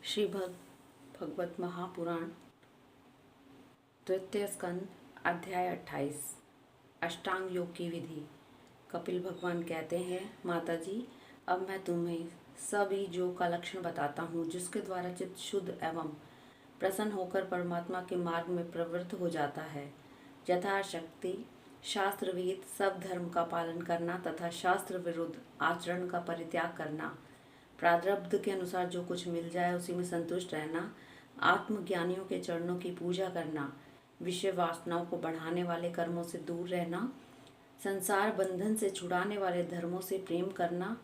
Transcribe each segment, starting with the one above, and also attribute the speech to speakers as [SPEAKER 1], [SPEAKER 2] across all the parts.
[SPEAKER 1] भगवत महापुराण तृतीय स्कंद अध्याय 28 अष्टांग योग की विधि। कपिल भगवान कहते हैं, माता जी, अब मैं तुम्हें सभी योग का लक्षण बताता हूँ, जिसके द्वारा चित्त शुद्ध एवं प्रसन्न होकर परमात्मा के मार्ग में प्रवृत्त हो जाता है। यथाशक्ति शास्त्रविहित सब धर्म का पालन करना तथा शास्त्र विरुद्ध आचरण का परित्याग करना, प्रारब्ध के अनुसार जो कुछ मिल जाए उसी में संतुष्ट रहना, आत्मज्ञानियों के चरणों की पूजा करना, विषय वासनाओं को बढ़ाने वाले कर्मों से दूर रहना, संसार बंधन से छुड़ाने वाले धर्मों से प्रेम करना,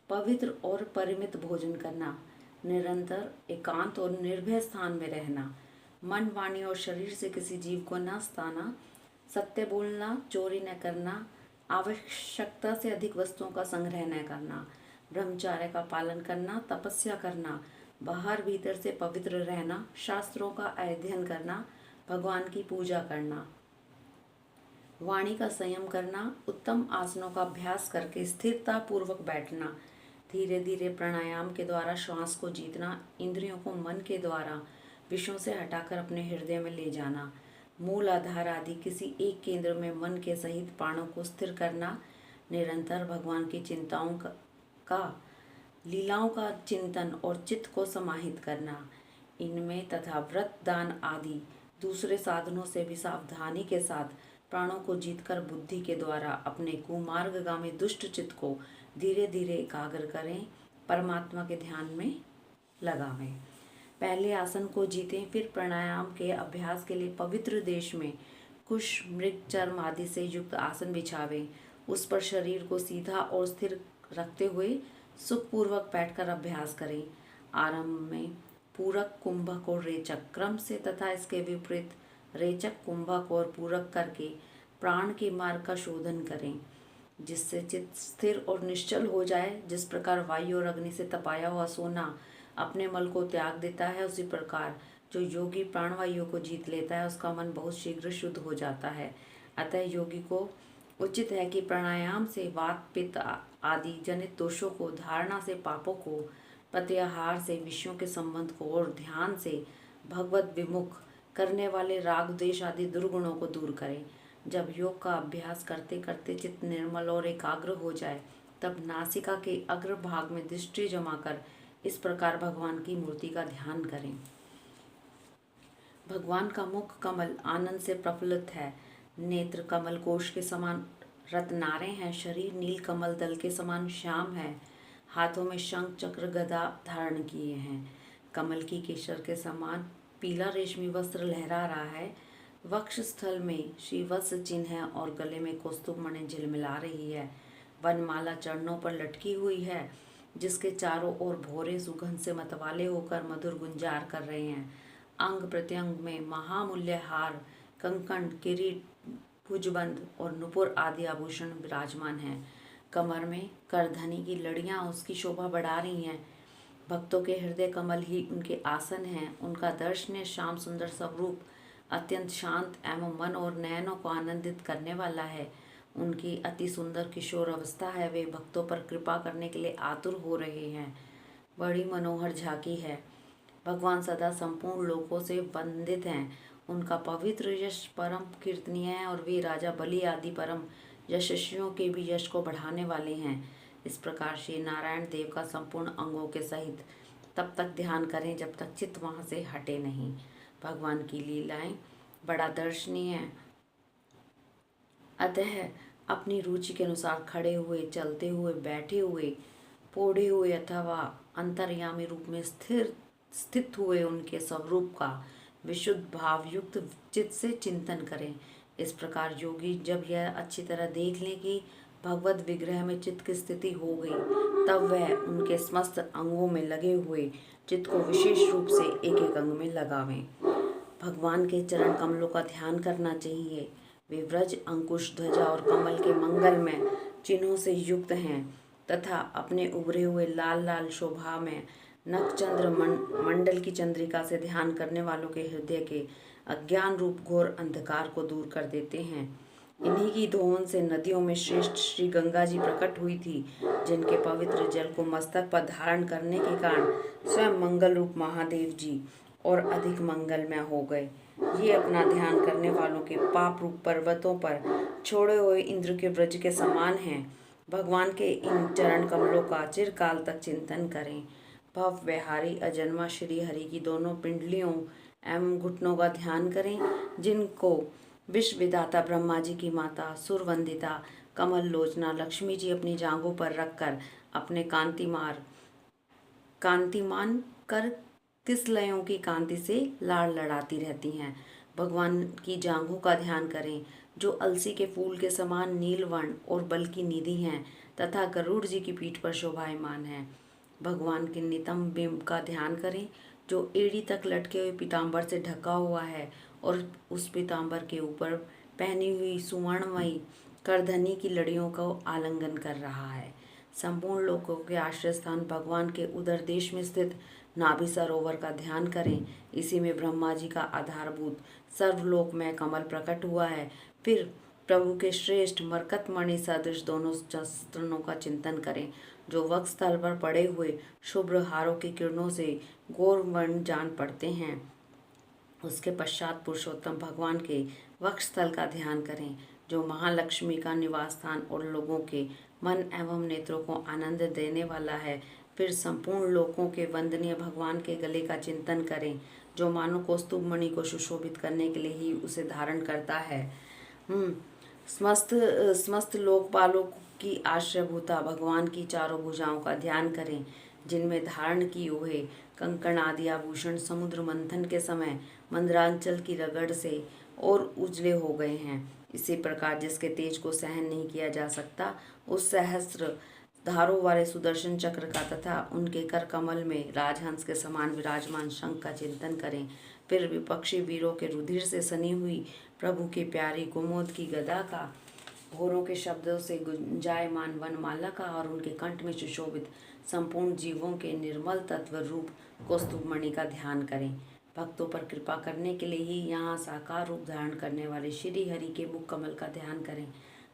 [SPEAKER 1] पवित्र और परिमित भोजन करना, निरंतर एकांत और निर्भय स्थान में रहना, मन वाणी और शरीर से किसी जीव को न सताना, सत्य बोलना, चोरी न करना, आवश्यकता से अधिक वस्तुओं का संग्रह न करना, ब्रह्मचार्य का पालन करना, तपस्या करना, बाहर भीतर से पवित्र रहना, शास्त्रों का अध्ययन करना, भगवान की पूजा करना, वाणी का संयम करना, उत्तम आसनों का अभ्यास करके स्थिरता पूर्वक बैठना, धीरे धीरे प्राणायाम के द्वारा श्वास को जीतना, इंद्रियों को मन के द्वारा विषयों से हटाकर अपने हृदय में ले जाना, मूल आधार आदि किसी एक केंद्र में मन के सहित प्राणों को स्थिर करना, निरंतर भगवान की चिंताओं का लीलाओं का चिंतन और चित्त को समाहित करना, इनमें तथा व्रत दान आदि दूसरे साधनों से भी सावधानी के साथ प्राणों को जीतकर बुद्धि के द्वारा अपने कुमार्गगामी दुष्ट चित्त को धीरे धीरे एकाग्र करें, परमात्मा के ध्यान में लगावें। पहले आसन को जीतें, फिर प्राणायाम के अभ्यास के लिए पवित्र देश में कुश मृग चर्म आदि से युक्त आसन बिछावें। उस पर शरीर को सीधा और स्थिर रखते हुए सुखपूर्वक बैठकर अभ्यास करें। आरंभ में पूरक, कुंभक और रेचक क्रम से तथा इसके विपरीत रेचक, कुंभक और पूरक करके प्राण के मार्ग का शोधन करें, जिससे चित्त स्थिर और निश्चल हो जाए। जिस प्रकार वायु और अग्नि से तपाया हुआ सोना अपने मल को त्याग देता है, उसी प्रकार जो योगी प्राणवायु को जीत लेता है उसका मन बहुत शीघ्र शुद्ध हो जाता है। अतः योगी को उचित है कि प्राणायाम से वात पित्त आदि जनित दोषों को, धारणा से पापों को, प्रत्याहार से विषयों के संबंध को और ध्यान से भगवत विमुख करने वाले राग द्वेष आदि दुर्गुणों को दूर करें। जब योग का अभ्यास करते करते चित्त निर्मल और एकाग्र हो जाए, तब नासिका के अग्र भाग में दृष्टि जमाकर इस प्रकार भगवान की मूर्ति का ध्यान करें। भगवान का मुख कमल आनंद से प्रफुल्लित है, नेत्र कमल कोश के समान रत्नारे हैं, शरीर नील कमल दल के समान श्याम है, हाथों में शंख चक्र गदा धारण किए हैं, कमल की केसर के समान पीला रेशमी वस्त्र लहरा रहा है, वक्ष स्थल में श्रीवत्स चिन्ह है और गले में कौस्तुभ मणि झिलमिला रही है, वनमाला चरणों पर लटकी हुई है, जिसके चारों ओर भौरे सुगंध से मतवाले होकर मधुर गुंजार कर रहे हैं, अंग प्रत्यंग में महामूल्य हार, कंकण, किरीट, भुजबंद और नुपुर आदि आभूषण विराजमान हैं, कमर में करधनी की लड़ियां उसकी शोभा बढ़ा रही हैं, भक्तों के हृदय कमल ही उनके आसन हैं, उनका दर्शनीय श्याम सुंदर स्वरूप अत्यंत शांत एवं मन और नयनों को आनंदित करने वाला है, उनकी अति सुंदर किशोर अवस्था है, वे भक्तों पर कृपा करने के लिए आतुर हो रहे हैं, बड़ी मनोहर झांकी है, भगवान सदा संपूर्ण लोकों से वंदित हैं, उनका पवित्र यश परम कीर्तनीय है और वे राजा बलि आदि परम यशस्वियों के भी यश को बढ़ाने वाले हैं। इस प्रकार श्री नारायण देव का संपूर्ण अंगों के सहित तब तक ध्यान करें जब तक चित्त वहाँ से हटे नहीं। भगवान की लीलाएं बड़ा दर्शनीय है, अतः अपनी रुचि के अनुसार खड़े हुए, चलते हुए, बैठे हुए, पौड़े हुए अथवा अंतर्यामी रूप में स्थित हुए उनके स्वरूप का विशुद्ध भावयुक्त चित्त से चिंतन करें। इस प्रकार योगी जब यह अच्छी तरह देख लें कि भगवत विग्रह में चित्त की स्थिति हो गई, तब वह उनके समस्त अंगों में लगे हुए चित्त को विशेष रूप से एक एक अंग में लगावें। भगवान के चरण कमलों का ध्यान करना चाहिए। वे व्रज, अंकुश, ध्वजा और कमल के मंगलमय चिन्हों से युक्त हैं तथा अपने उभरे हुए लाल लाल शोभा में नक्षचंद्र मंडल की चंद्रिका से ध्यान करने वालों के हृदय के अज्ञान रूप घोर अंधकार को दूर कर देते हैं। इन्हीं की धोन से नदियों में श्रेष्ठ श्री गंगा जी प्रकट हुई थी, जिनके पवित्र जल को मस्तक पर धारण करने के कारण स्वयं मंगल रूप महादेव जी और अधिक मंगलमय हो गए। ये अपना ध्यान करने वालों के पाप रूप पर्वतों पर छोड़े हुए इंद्र के ब्रज के समान हैं। भगवान के इन चरण कमलों का चिरकाल तक चिंतन करें। भव विहारी अजन्मा श्री हरि की दोनों पिंडलियों एवं घुटनों का ध्यान करें, जिनको विश्व विधाता ब्रह्मा जी की माता सुरवंदिता कमल लोचना लक्ष्मी जी अपनी जांघों पर रखकर अपने कांतिमान कर किसलयों की कांति से लाड़ लड़ाती रहती हैं। भगवान की जांघों का ध्यान करें, जो अलसी के फूल के समान नीलवर्ण और बल की निधि हैं तथा गरुड़ जी की पीठ पर शोभायमान है। भगवान के नितंब बिंब का ध्यान करें, जो एड़ी तक लटके हुए पीताम्बर से ढका हुआ है और उस पीताम्बर के ऊपर पहनी हुई सुवर्णमयी करधनी की लड़ियों को आलिंगन कर रहा है। संपूर्ण लोकों के आश्रय स्थान भगवान के उदर देश में स्थित नाभि सरोवर का ध्यान करें। इसी में ब्रह्मा जी का आधारभूत सर्वलोक में कमल प्रकट हुआ है। फिर प्रभु के श्रेष्ठ मरकतमणि सदृश दोनों चरणों का चिंतन करें, जो वक्ष स्थल पर पड़े हुए शुभ्र हारों की किरणों से गौरवर्ण जान पड़ते हैं। उसके पश्चात पुरुषोत्तम भगवान के वक्ष स्थल का ध्यान करें, जो महालक्ष्मी का निवास स्थान और लोगों के मन एवं नेत्रों को आनंद देने वाला है। फिर संपूर्ण लोकों के वंदनीय भगवान के गले का चिंतन करें, जो मानो कौस्तुभ मणि को सुशोभित करने के लिए ही उसे धारण करता है। समस्त लोकपालों की आश्रयभूता भगवान की चारों भुजाओं का ध्यान करें, जिनमें धारण की हुए कंकण आदि आभूषण समुद्र मंथन के समय मंदरांचल की रगड़ से और उजले हो गए हैं। इसी प्रकार जिसके तेज को सहन नहीं किया जा सकता, उस सहस्त्र धारों वाले सुदर्शन चक्र का तथा उनके कर कमल में राजहंस के समान विराजमान शंख का चिंतन करें। फिर विपक्षी वीरों के रुधिर से सनी हुई प्रभु की प्यारी कुमोद की गदा का, घोरों के शब्दों से गुंजायमान वनमाला का और उनके कंठ में सुशोभित संपूर्ण जीवों के निर्मल तत्व रूप कौस्तुभमणि का ध्यान करें। भक्तों पर कृपा करने के लिए ही यहाँ साकार रूप धारण करने वाले श्री हरि के मुख कमल का ध्यान करें,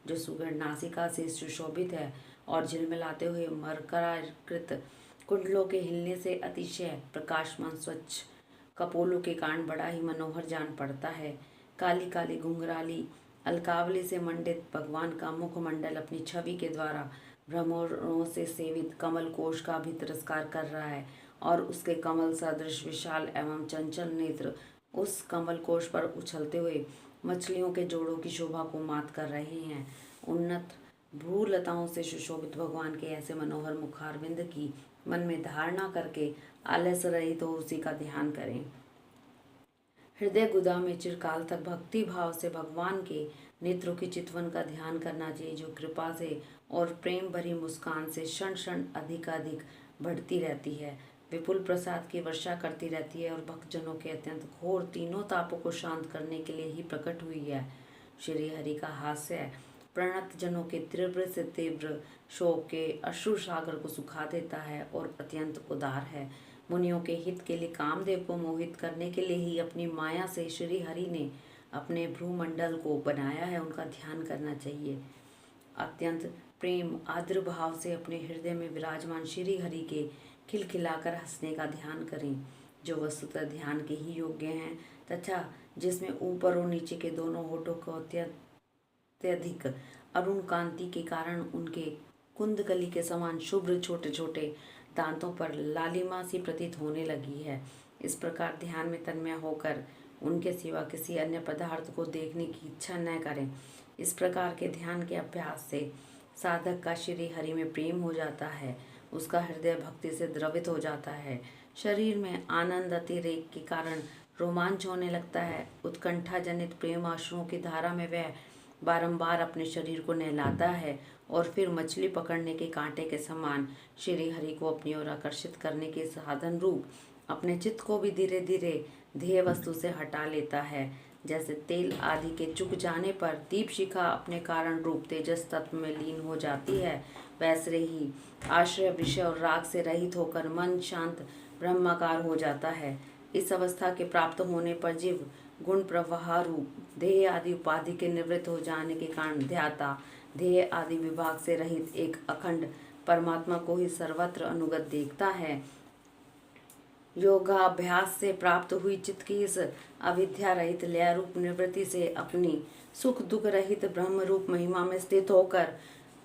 [SPEAKER 1] जो सुगढ़ नासिका से सुशोभित है और झिलमिलाते हुए मरकराकृत कुंडलों के हिलने से अतिशय प्रकाशमान स्वच्छ कपोलों के कारण बड़ा ही मनोहर जान पड़ता है। काली काली घुंघराली अलकावली से मंडित भगवान का मुखमंडल अपनी छवि के द्वारा भ्रमरों से सेवित कमल कोश का भी तिरस्कार कर रहा है और उसके कमल सदृश विशाल एवं चंचल नेत्र उस कमल कोश पर उछलते हुए मछलियों के जोड़ों की शोभा को मात कर रहे हैं। उन्नत भ्रूलताओं से सुशोभित भगवान के ऐसे मनोहर मुखारविंद की मन में धारणा करके आलस्य रहित हो उसी का ध्यान करें। हृदय गुदा में चिरकाल तक भक्ति भाव से भगवान के नेत्रों की चितवन का ध्यान करना चाहिए, जो कृपा से और प्रेम भरी मुस्कान से क्षण क्षण अधिक बढ़ती रहती है, विपुल प्रसाद की वर्षा करती रहती है और भक्तजनों के अत्यंत घोर तीनों तापों को शांत करने के लिए ही प्रकट हुई है। श्री हरि का हास्य प्रणत जनों के तीव्र से तीव्र शोक के अश्रु सागर को सुखा देता है और अत्यंत उदार है। मुनियों के हित के लिए कामदेव को मोहित करने के लिए ही अपनी माया से श्री हरि ने अपने भ्रूमंडल को बनाया है, उनका ध्यान करना चाहिए। अत्यंत प्रेम आर्द्र भाव से अपने हृदय में विराजमान श्री हरि के खिलखिलाकर हंसने का ध्यान करें, जो वस्तुतः ध्यान के ही योग्य हैं तथा जिसमें ऊपर और नीचे के दोनों होठों को अत्यधिक अरुण कांति के कारण उनके कुंदकली के समान शुभ्र छोटे छोटे दांतों पर लालिमा सी प्रतीत होने लगी है। इस प्रकार ध्यान में तन्मय होकर उनके सिवा किसी अन्य पदार्थ को देखने की इच्छा न करें। इस प्रकार के ध्यान के अभ्यास से साधक का श्री हरि में प्रेम हो जाता है, उसका हृदय भक्ति से द्रवित हो जाता है, शरीर में आनंद अतिरेक के कारण रोमांच होने लगता है। उत्कंठा जनित प्रेम आंसुओं की धारा में वह बारंबार अपने शरीर को नहलाता है और फिर मछली पकड़ने के कांटे के समान श्री हरि को अपनी ओर आकर्षित करने के साधन रूप अपने चित्त को भी धीरे धीरे ध्येय वस्तु से हटा लेता है। जैसे तेल आदि के चुक जाने पर दीप शिखा अपने कारण रूप तेजस तत्व में लीन हो जाती है, वैसे ही आश्रय विषय और राग से रहित होकर मन शांत ब्रह्माकार हो जाता है। इस अवस्था के प्राप्त होने पर जीव गुण प्रवाह रूप देह आदि उपाधि के निवृत्त हो जाने के कारण ध्याता देह आदि विभाग से रहित एक अखंड परमात्मा को ही सर्वत्र अनुगत देखता है। योगाभ्यास से प्राप्त हुई चित्त की इस अविद्या रहित लय रूप निवृत्ति से अपनी सुख दुख रहित ब्रह्म रूप महिमा में स्थित होकर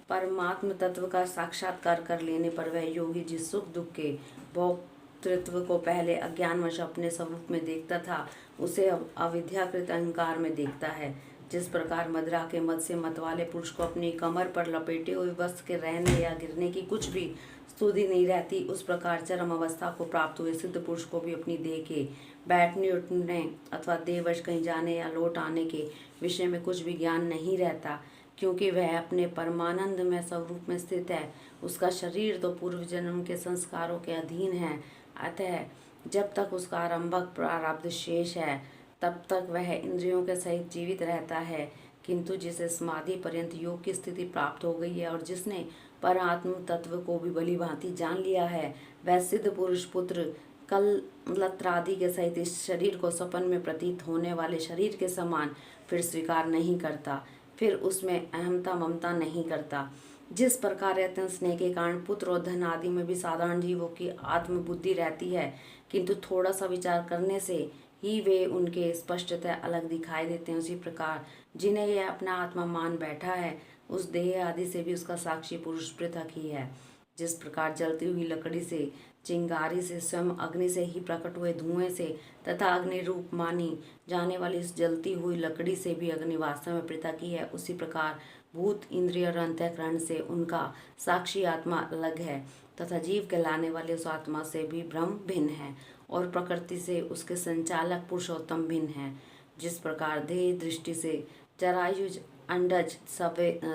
[SPEAKER 1] परमात्म तत्व का साक्षात्कार कर लेने पर वह योगी जिस सुख दुख के भोक्तृत्व को पहले अज्ञानवश अपने स्वरूप में देखता था, उसे अब अविद्याकृत अहंकार में देखता है। जिस प्रकार मदिरा के मद से मतवाले पुरुष को अपनी कमर पर लपेटे हुए वस्त्र के रहने या गिरने की कुछ भी स्तुति नहीं रहती, उस प्रकार चरम अवस्था को प्राप्त हुए सिद्ध पुरुष को भी अपनी देह के बैठने उठने अथवा देहवश कहीं जाने या लौट आने के विषय में कुछ भी ज्ञान नहीं रहता, क्योंकि वह अपने परमानंद में स्वरूप में स्थित है। उसका शरीर तो पूर्व जन्म के संस्कारों के अधीन है, अतः जब तक उसका आरंभक प्रारब्ध शेष है तब तक वह इंद्रियों के सहित जीवित रहता है। किंतु जिसे समाधि पर्यंत योग की स्थिति प्राप्त हो गई है और जिसने परमात्म तत्व को भी भली भांति जान लिया है, वह सिद्ध पुरुष पुत्र कलत्रादि के सहित इस शरीर को सपन में प्रतीत होने वाले शरीर के समान फिर स्वीकार नहीं करता, फिर उसमें अहमता ममता नहीं करता। जिस प्रकार यत्न स्नेह के कारण पुत्र और धन आदि में भी साधारण जीवों की आत्मबुद्धि रहती है, किंतु थोड़ा सा विचार करने से ही वे उनके स्पष्टतः अलग दिखाई देते हैं, उसी प्रकार जिन्हें यह अपना आत्मा मान बैठा है, उस देह आदि से भी उसका साक्षी पुरुष पृथक ही है। जिस प्रकार जलती हुई लकड़ी से, चिंगारी से, स्वयं अग्नि से ही प्रकट हुए धुएं से तथा अग्नि रूप मानी जाने वाली इस जलती हुई लकड़ी से भी अग्नि वास्तव में पृथक ही है, उसी प्रकार भूत इंद्रिय और अंतःकरण से उनका साक्षी आत्मा अलग है तथा जीव कहलाने वाले उस आत्मा से भी ब्रह्म भिन्न है और प्रकृति से उसके संचालक पुरुषोत्तम भिन्न है। जिस प्रकार देह दृष्टि से जरायुज, अंडज,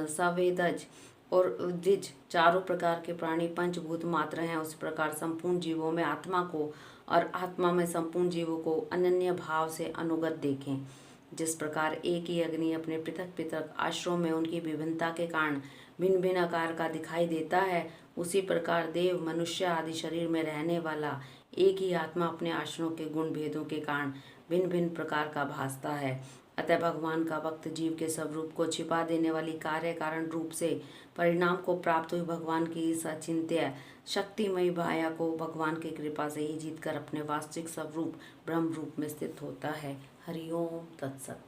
[SPEAKER 1] सवेदज और उद्विज चारों प्रकार के प्राणी पंचभूत मात्र हैं, उस प्रकार संपूर्ण जीवों में आत्मा को और आत्मा में संपूर्ण जीवों को अनन्य भाव से अनुगत देखें। जिस प्रकार एक ही अग्नि अपने पृथक पृथक आश्रयों में उनकी विभिन्नता के कारण भिन्न भिन्न आकार का दिखाई देता है, उसी प्रकार देव, मनुष्य आदि शरीर में रहने वाला एक ही आत्मा अपने आश्रयों के गुण भेदों के कारण भिन्न भिन्न प्रकार का भासता है। अतः भगवान का भक्त जीव के स्वरूप को छिपा देने वाली कार्य कारण रूप से परिणाम को प्राप्त हुई भगवान की इस अचिंत्य शक्तिमयी माया को भगवान की कृपा से ही जीतकर अपने वास्तविक स्वरूप ब्रह्म रूप में स्थित होता है। हरि ओम तत्सत।